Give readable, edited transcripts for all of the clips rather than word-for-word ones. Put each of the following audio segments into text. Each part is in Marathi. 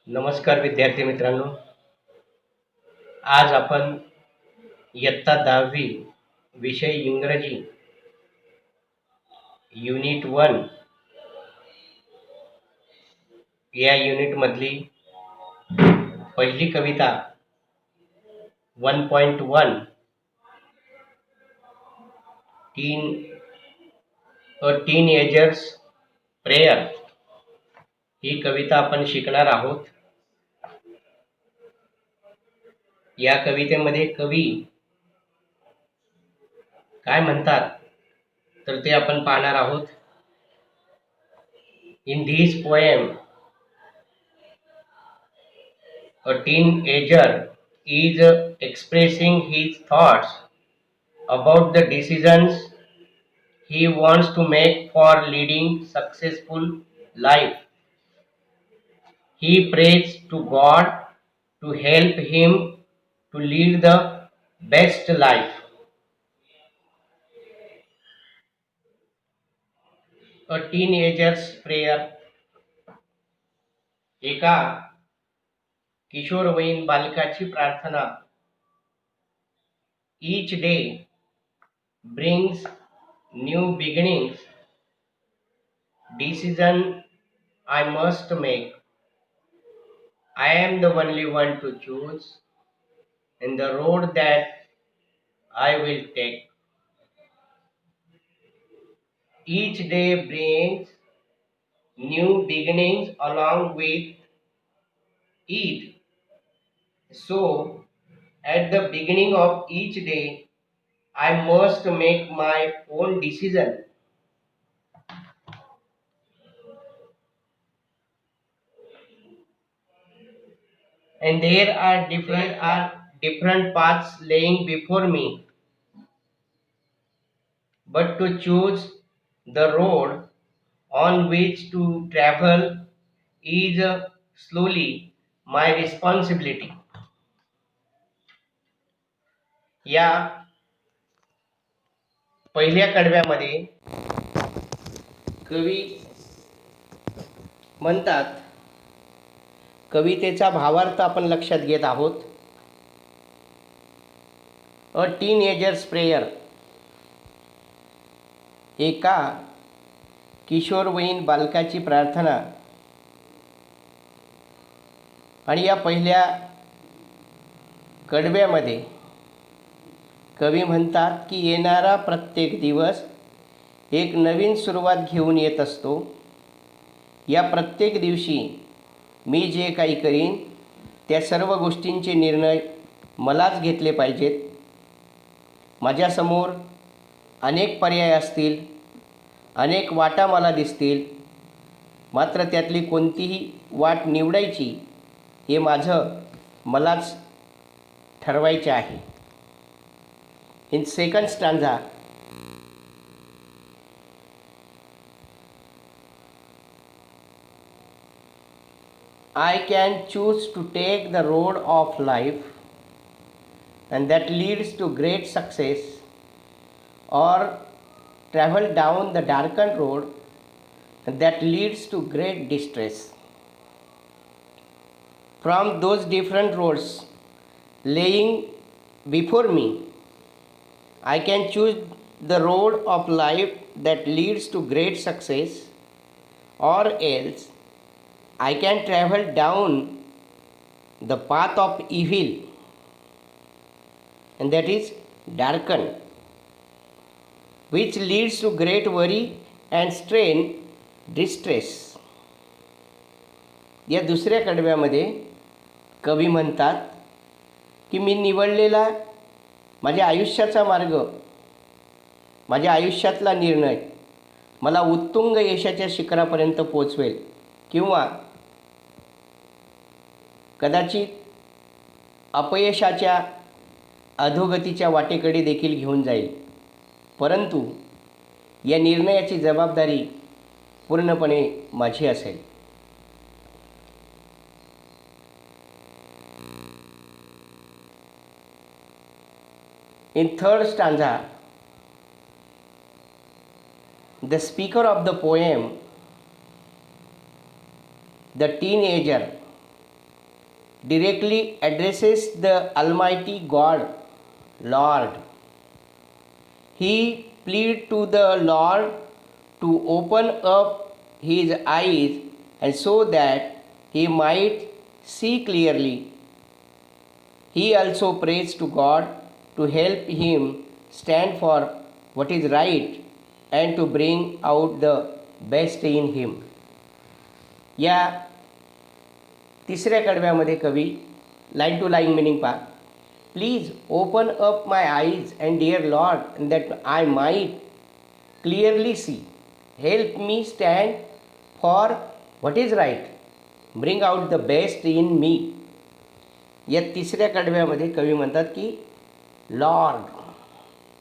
नमस्कार विद्यार्थी मित्रांनो. आज आपण इयत्ता 10वी विषय इंग्रजी युनिट 1 या युनिट मधली पहिली कविता 1.1 टीनएजर्स प्रेयर ही कविता आपण शिकणार आहोत. या कवितेमध्ये कवी काय म्हणतात तर ते आपण पाहणार आहोत. In this poem a teenager is expressing his thoughts about the decisions he wants to make for leading successful life. He prays to God to help him to lead the best life. A teenager's prayer. एका किशोरवयीन बालकाची प्रार्थना. Each day brings new beginnings. Decision I must make. I am the only one to choose in the road that I will take. Each day brings new beginnings along with it. So, at the beginning of each day, I must make my own decision. And there are different paths laying before me. But to choose the road on which to travel is slowly my responsibility. या पहिल्या कडव्यामध्ये कवी म्हणतात, कवितेचा भावार्थ आपण लक्षात घेत आहोत. अ टीनएजर्स प्रेयर, एका किशोरवयीन बालकाची प्रार्थना. आणि या पहिल्या कडव्यामध्ये कवी म्हणतात की येणारा प्रत्येक दिवस एक नवीन सुरुवात घेऊन येत असतो. या प्रत्येक दिवशी मी जे काही करीन त्या सर्व गोष्टींचे निर्णय मलाच घेतले पाहिजेत. माझ्यासमोर अनेक पर्याय असतील, अनेक वाटा मला दिसतील, मात्र त्यातली कोणतीही वाट निवडायची हे मलाच ठरवायचे आहे. In second stanza, I can choose to take the road of life and that leads to great success, or travel down the darkened road that leads to great distress. From those different roads laying before me, I can choose the road of life that leads to great success, or else I can travel down the path of evil, and that is darkened, which leads to great worry and strain, distress. या दुसऱ्या कडव्यामध्ये कवी म्हणतात की मी निवडलेला माझ्या आयुष्याचा मार्ग, माझ्या आयुष्यातला निर्णय मला उत्तुंग यशाच्या शिखरापर्यंत पोचवेल किंवा कदाचित अपयशाच्या अधोगतीच्या वाटेकडे देखील घेऊन जाईल. परंतु या निर्णयाची जबाबदारी पूर्णपणे माझी असेल. In third stanza, the speaker of the poem, the teenager, directly addresses the Almighty God, Lord. He pleaded to the Lord to open up his eyes and so that he might see clearly. He also prays to God to help him stand for what is right and to bring out the best in him. या तिसऱ्या कडव्यामध्ये कवी लाईन टू लाईन मिनिंग पहा. Please open up my eyes and dear Lord that I might clearly see. Help me stand for what is right. Bring out the best in me. या तिसऱ्या कडव्यामध्ये कवी म्हणतात की लॉर्ड,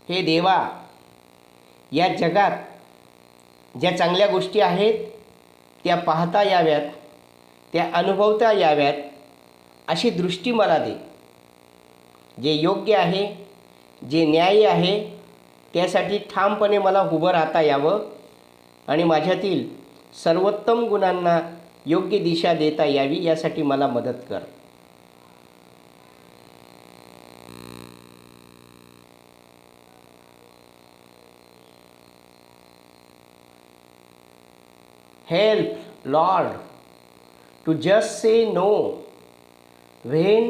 हे देवा, या जगात ज्या चांगल्या गोष्टी आहेत त्या पाहता याव्यात, त्या अनुभवता याव्यात अशी दृष्टी मला दे. जे योग्य आहे, जे न्यायी आहे त्यासाठी ठामपणे मला उभं राहता यावं आणि माझ्यातील सर्वोत्तम गुणांना योग्य दिशा देता यावी यासाठी मला मदत कर. Help, Lord, to just say no when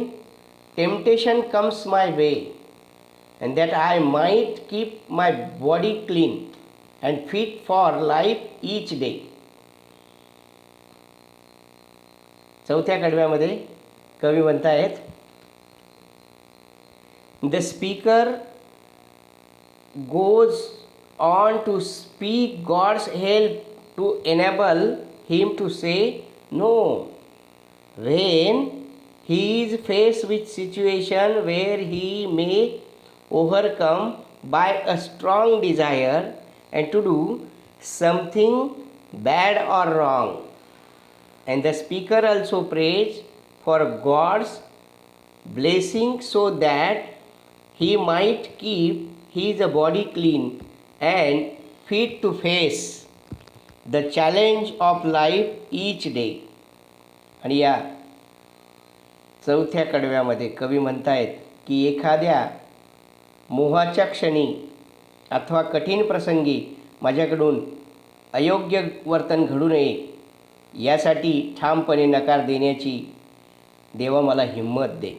temptation comes my way, and that I might keep my body clean and fit for life each day. चौथ्या कडव्यामध्ये कवी म्हणतायत, The speaker goes on to speak God's help to enable him to say no when he is faced with situation where he may overcome by a strong desire and to do something bad or wrong. And the speaker also prays for God's blessing so that he might keep his body clean and fit to face the challenge of life each day. आणि या चौथ्या कडव्यामध्ये कवी म्हणतायत की एखाद्या मोहाच्या क्षणी अथवा कठीण प्रसंगी माझ्याकडून अयोग्य वर्तन घडू नये यासाठी ठामपणे नकार देण्याची देवा मला हिंमत दे.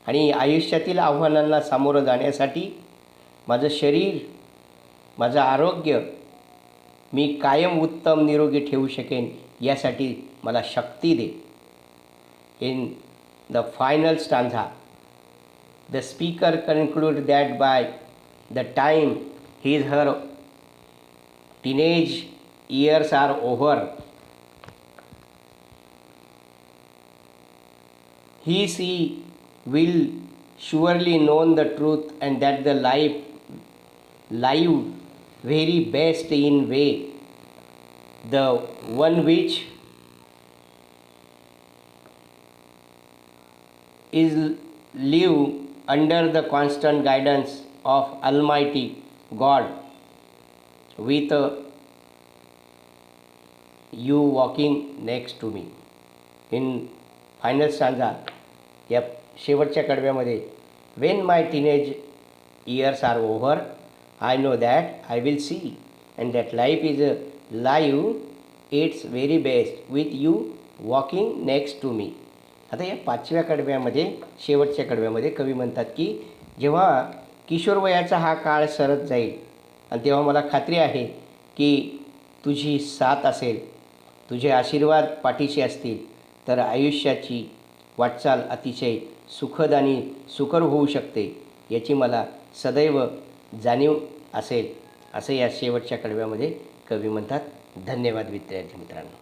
आणि आयुष्यातील आव्हानांना सामोरं जाण्यासाठी माझं शरीर, माझं आरोग्य मी कायम उत्तम निरोगी ठेवू शकेन यासाठी मला शक्ती दे. In the final stanza the speaker conclude that by the time his her teenage years are over he she will surely know the truth and that the live very best in way, the one which is live under the constant guidance of Almighty God with you walking next to me. In final stanza या शेवटच्या कडव्यामध्ये when my teenage years are over I know that I will see and that life is a live it's very best with you walking next to me. आता या पाचव्या कडव्यामध्ये शेवटच्या कडव्यामध्ये कवी म्हणतात की जेव्हा किशोरवयाचा हा काळ सरत जाईल आणि तेव्हा मला खात्री आहे की तुझी साथ असेल, तुझे आशीर्वाद पाठीशी असतील तर आयुष्याची वाटचाल अतिशय सुखद आणि सुकर होऊ शकते याची मला सदैव जाणीव असेल, असं या शेवटच्या कडव्यामध्ये कवी म्हणतात. धन्यवाद विद्यार्थी मित्रांनो.